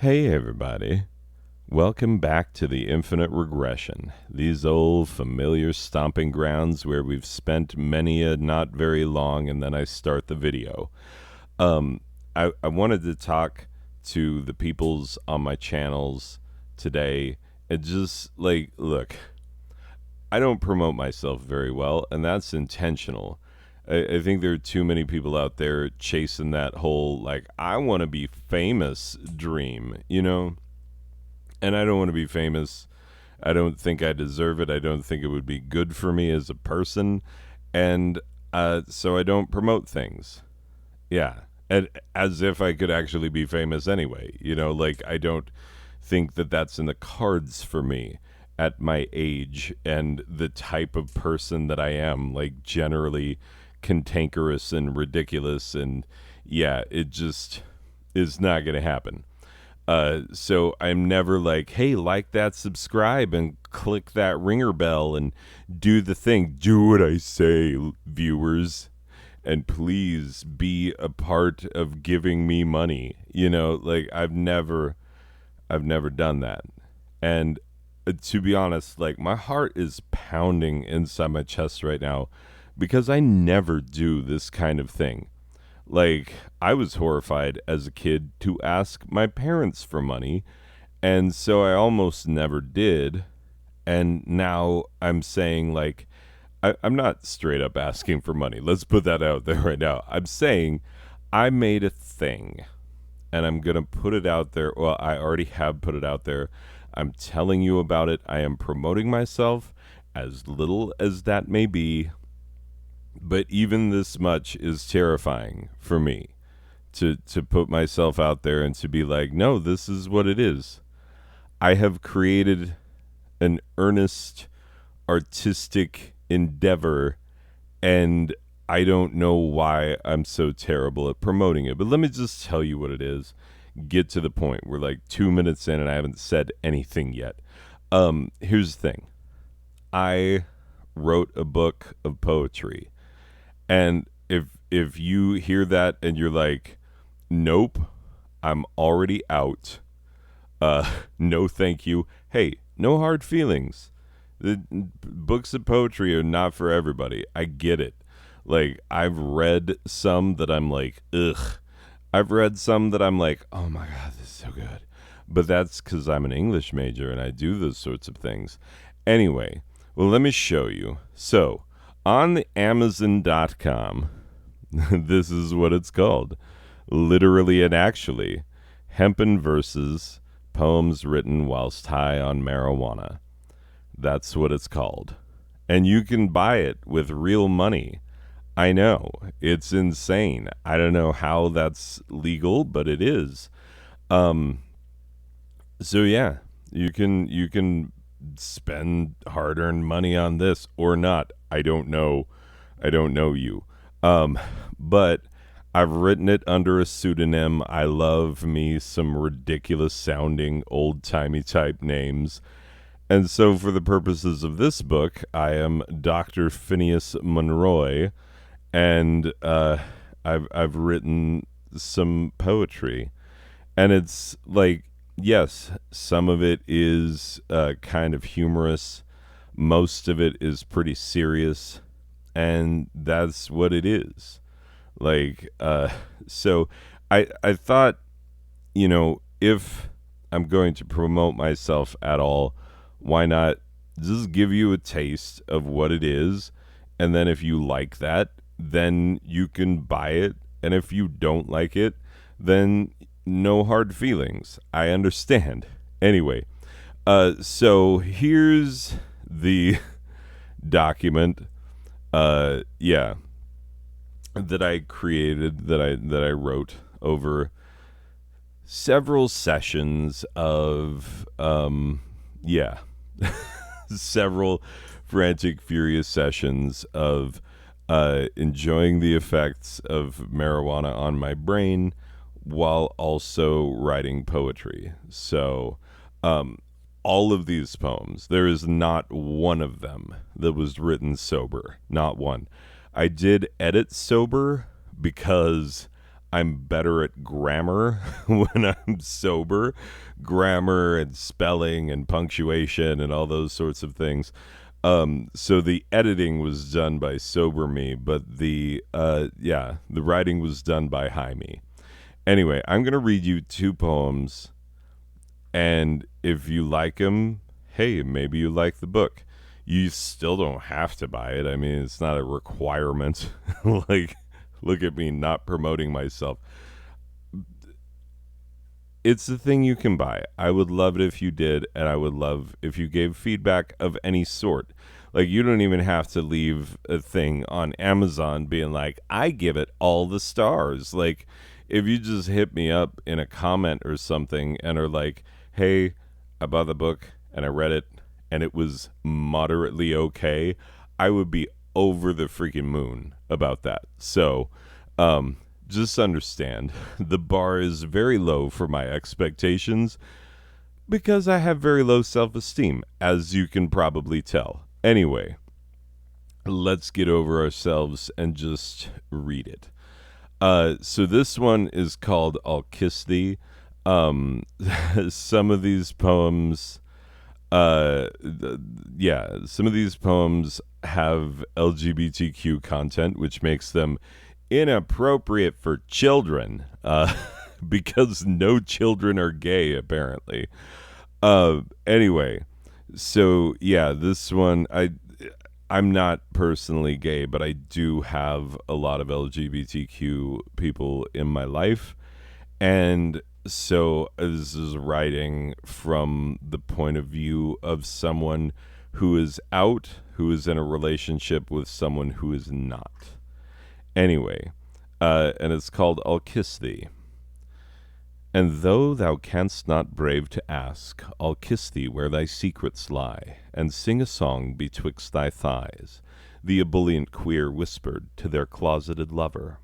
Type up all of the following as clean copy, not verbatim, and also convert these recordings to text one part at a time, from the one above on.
Hey, everybody. Welcome back to the Infinite Regression, these old familiar stomping grounds where we've spent many a not very long and then I start the video. Um, I wanted to talk to the peoples on my channels today and just like, look, I don't promote myself very well, and that's intentional. I think there are too many people out there chasing that whole, like, I want to be famous dream, you know? And I don't want to be famous. I don't think I deserve it. I don't think it would be good for me as a person. And so I don't promote things. Yeah. And as if I could actually be famous anyway. Like I don't think that that's in the cards for me at my age and the type of person that I am, like generally cantankerous and ridiculous. And yeah, it just is not going to happen. So I'm never like, hey, like that, subscribe, and click that ringer bell and do the thing. Do what I say, viewers, and please be a part of giving me money. Like I've never done that. And to be honest, like my heart is pounding inside my chest right now because I never do this kind of thing. Like, I was horrified as a kid to ask my parents for money, and so I almost never did. And now I'm saying, like, I'm not straight up asking for money. Let's put that out there right now. I'm saying I made a thing, and I'm going to put it out there. Well, I already have put it out there. I'm telling you about it. I am promoting myself, as little as that may be, but even this much is terrifying for me to put myself out there and to be like, no, this is what it is. I have created an earnest artistic endeavor, and I don't know why I'm so terrible at promoting it. But let me just tell you what it is. Get to the point. We're like 2 minutes in and I haven't said anything yet. Here's the thing. I wrote a book of poetry. And if you hear that and you're like, nope, I'm already out. No, thank you. Hey, no hard feelings. The books of poetry are not for everybody. I get it. Like I've read some that I'm like, ugh. I've read some that I'm like, oh my god, this is so good. But that's because I'm an English major and I do those sorts of things. Anyway, well, let me show you. So, on the Amazon.com, this is what it's called. Literally and actually, Hempen Verses, Poems Written Whilst High on Marijuana. That's what it's called. And you can buy it with real money. I know, it's insane. I don't know how that's legal, but it is. Um, so yeah, you can spend hard-earned money on this or not. I don't know. I don't know you. But I've written it under a pseudonym. I love me some ridiculous sounding old-timey type names. And so for the purposes of this book, I am Dr. Phineas Monroy, and I've written some poetry. And it's like, yes, some of it is kind of humorous. Most of it is pretty serious, and that's what it is. Like, so I thought, if I'm going to promote myself at all, why not just give you a taste of what it is, and then if you like that, then you can buy it, and if you don't like it, then no hard feelings. I understand. Anyway, so here's the document. Yeah, that I created, that I wrote over several sessions of, yeah, several frantic, furious sessions of enjoying the effects of marijuana on my brain while also writing poetry. So, all of these poems, there is not one of them that was written sober. Not one. I did edit sober because I'm better at grammar when I'm sober, grammar and spelling and punctuation and all those sorts of things. So the editing was done by sober me, but the writing was done by high me. Anyway, I'm gonna read you two poems, and if you like them, hey, maybe you like the book. You still don't have to buy it. I mean, it's not a requirement. Like, look at me not promoting myself. It's the thing you can buy. I would love it if you did, and I would love if you gave feedback of any sort. Like, you don't even have to leave a thing on Amazon being like, I give it all the stars. Like, if you just hit me up in a comment or something and are like, hey, I bought the book and I read it and it was moderately okay, I would be over the freaking moon about that. So, just understand the bar is very low for my expectations because I have very low self esteem, as you can probably tell. Anyway, let's get over ourselves and just read it. So this one is called I'll Kiss Thee. Some of these poems, some of these poems have LGBTQ content, which makes them inappropriate for children, because no children are gay, apparently. Anyway, so yeah, this one, I'm not personally gay, but I do have a lot of LGBTQ people in my life. And so this is writing from the point of view of someone who is out, who is in a relationship with someone who is not. Anyway, and it's called I'll Kiss Thee. And though thou canst not brave to ask, I'll kiss thee where thy secrets lie, and sing a song betwixt thy thighs, the ebullient queer whispered to their closeted lover.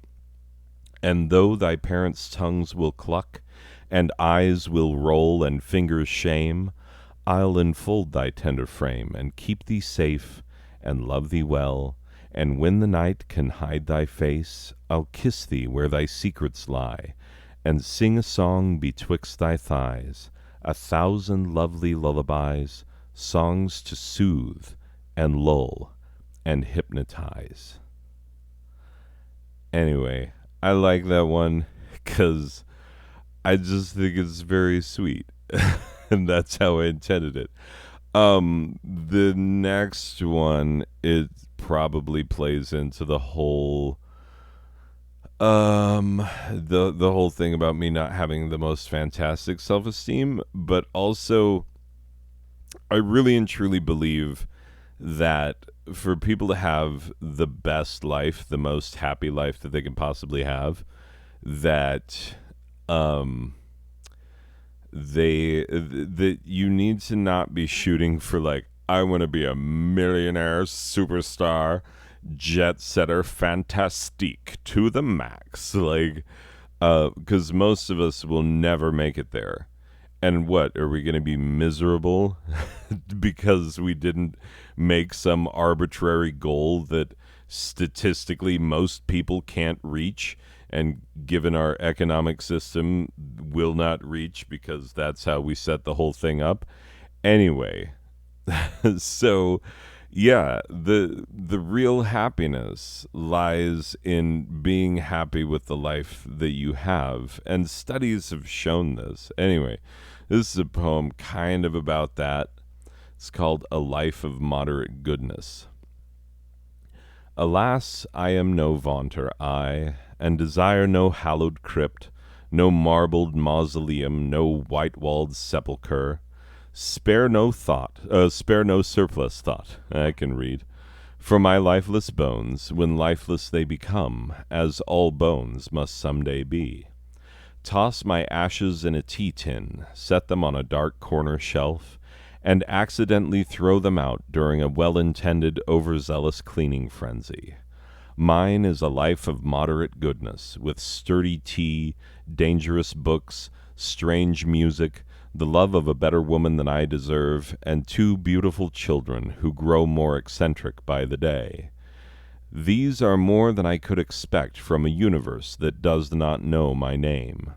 And though thy parents' tongues will cluck, and eyes will roll, and fingers shame, I'll enfold thy tender frame, and keep thee safe, and love thee well, and when the night can hide thy face, I'll kiss thee where thy secrets lie, and sing a song betwixt thy thighs, 1,000 lovely lullabies, songs to soothe and lull and hypnotize. Anyway, I like that one because I just think it's very sweet. And that's how I intended it. The next one, it probably plays into the whole the whole thing about me not having the most fantastic self-esteem, but also I really and truly believe that for people to have the best life, the most happy life that they can possibly have, that that you need to not be shooting for like, I want to be a millionaire superstar jet setter fantastique to the max, like, because most of us will never make it there. And what, are we going to be miserable because we didn't make some arbitrary goal that statistically most people can't reach, and given our economic system will not reach because that's how we set the whole thing up? Anyway, so yeah, the real happiness lies in being happy with the life that you have, and studies have shown this. Anyway, this is a poem kind of about that. It's called A Life of Moderate Goodness. Alas, I am no vaunter, I, and desire no hallowed crypt, no marbled mausoleum, no white-walled sepulchre. Spare no surplus thought, I can read, for my lifeless bones, when lifeless they become, as all bones must some day be. Toss my ashes in a tea-tin, set them on a dark corner shelf, and accidentally throw them out during a well-intended overzealous cleaning frenzy. Mine is a life of moderate goodness, with sturdy tea, dangerous books, strange music, the love of a better woman than I deserve, and 2 beautiful children who grow more eccentric by the day. These are more than I could expect from a universe that does not know my name.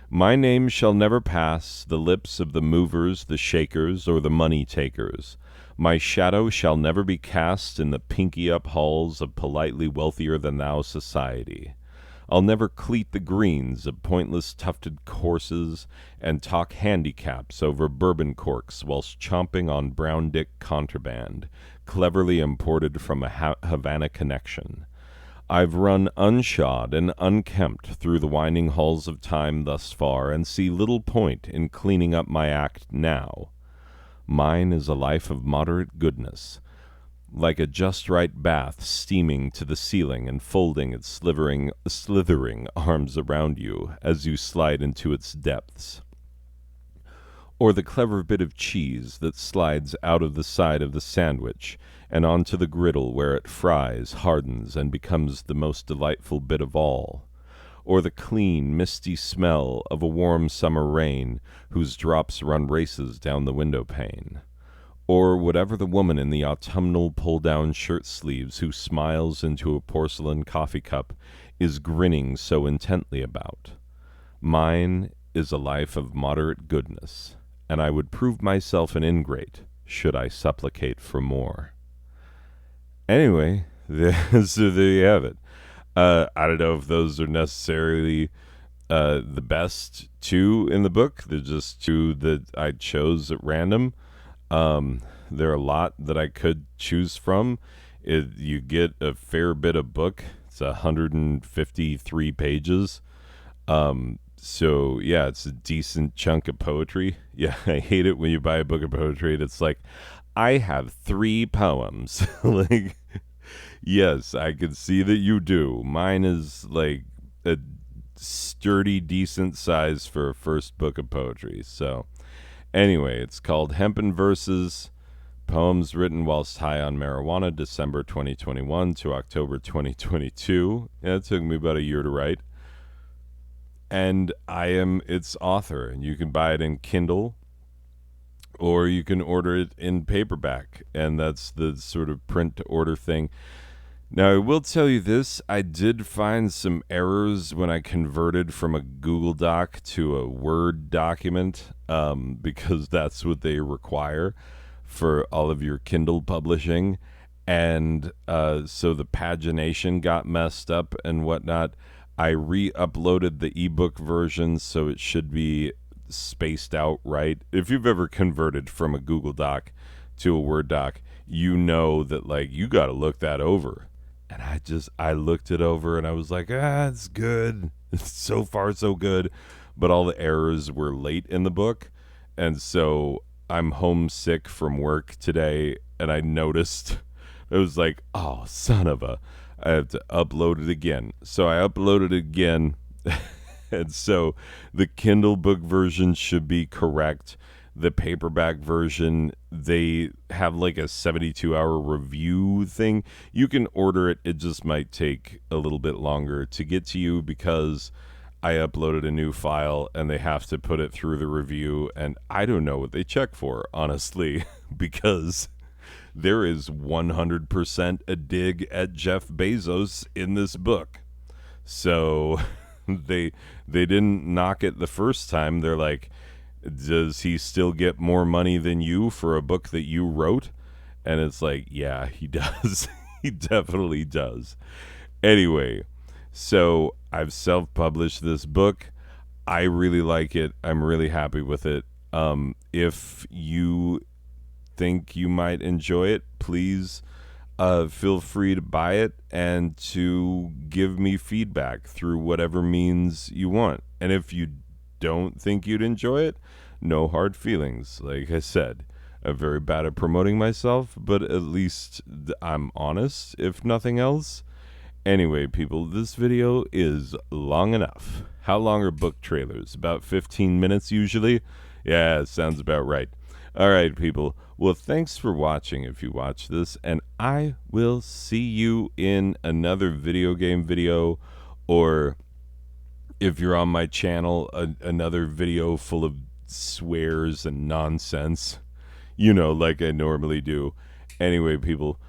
My name shall never pass the lips of the movers, the shakers, or the money takers. My shadow shall never be cast in the pinky up halls of politely wealthier than thou society. I'll never cleat the greens of pointless tufted horses and talk handicaps over bourbon corks whilst chomping on brown dick contraband, cleverly imported from a Havana connection. I've run unshod and unkempt through the winding halls of time thus far, and see little point in cleaning up my act now. Mine is a life of moderate goodness, like a just right bath steaming to the ceiling and folding its slithering arms around you as you slide into its depths. Or the clever bit of cheese that slides out of the side of the sandwich and onto the griddle where it fries, hardens, and becomes the most delightful bit of all. Or the clean, misty smell of a warm summer rain whose drops run races down the window pane. Or whatever the woman in the autumnal pull-down shirt sleeves who smiles into a porcelain coffee cup is grinning so intently about. Mine is a life of moderate goodness, and I would prove myself an ingrate should I supplicate for more. Anyway, so there you have it. I don't know if those are necessarily the best two in the book. They're just two that I chose at random. There are a lot that I could choose from. You get a fair bit of book. It's 153 pages. So, yeah, it's a decent chunk of poetry. Yeah, I hate it when you buy a book of poetry and it's like, I have 3 poems. Like, yes, I can see that you do. Mine is like a sturdy, decent size for a first book of poetry. So, anyway, it's called Hempen Verses, Poems Written Whilst High on Marijuana, December 2021 to October 2022. Yeah, it took me about a year to write. And I am its author, and you can buy it in Kindle, or you can order it in paperback, and that's the sort of print to order thing. Now, I will tell you this, I did find some errors when I converted from a Google Doc to a Word document, because that's what they require for all of your Kindle publishing, and so the pagination got messed up and whatnot. I re-uploaded the ebook version, so it should be spaced out right. If you've ever converted from a Google Doc to a Word doc, you know that, like, you got to look that over. And I looked it over and I was like, it's good. It's so far so good. But all the errors were late in the book. And so I'm homesick from work today, and I noticed, it was like, oh, son of a, I have to upload it again. So I uploaded it again. And so the Kindle book version should be correct. The paperback version, they have like a 72-hour review thing. You can order it. It just might take a little bit longer to get to you because I uploaded a new file and they have to put it through the review. And I don't know what they check for, honestly, because there is 100% a dig at Jeff Bezos in this book. So they didn't knock it the first time. They're like, does he still get more money than you for a book that you wrote? And it's like, yeah, he does. He definitely does. Anyway, so I've self-published this book. I really like it. I'm really happy with it. If you think you might enjoy it, please feel free to buy it and to give me feedback through whatever means you want. And if you don't think you'd enjoy it, no hard feelings. Like I said, I'm very bad at promoting myself, but at least I'm honest, if nothing else. Anyway, people, this video is long enough. How long are book trailers? About 15 minutes usually? Yeah, sounds about right. All right, people. Well, thanks for watching if you watch this, and I will see you in another video game video, or if you're on my channel, another video full of swears and nonsense, like I normally do. Anyway, people,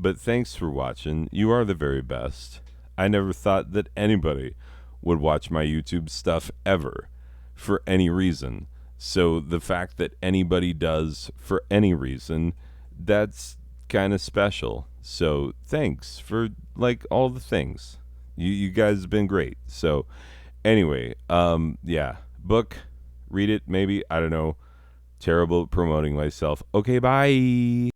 But thanks for watching. You are the very best. I never thought that anybody would watch my YouTube stuff ever for any reason. So the fact that anybody does for any reason, that's kind of special. So thanks for like all the things. You guys have been great. So anyway, yeah, book, read it maybe, I don't know. Terrible at promoting myself. Okay, bye.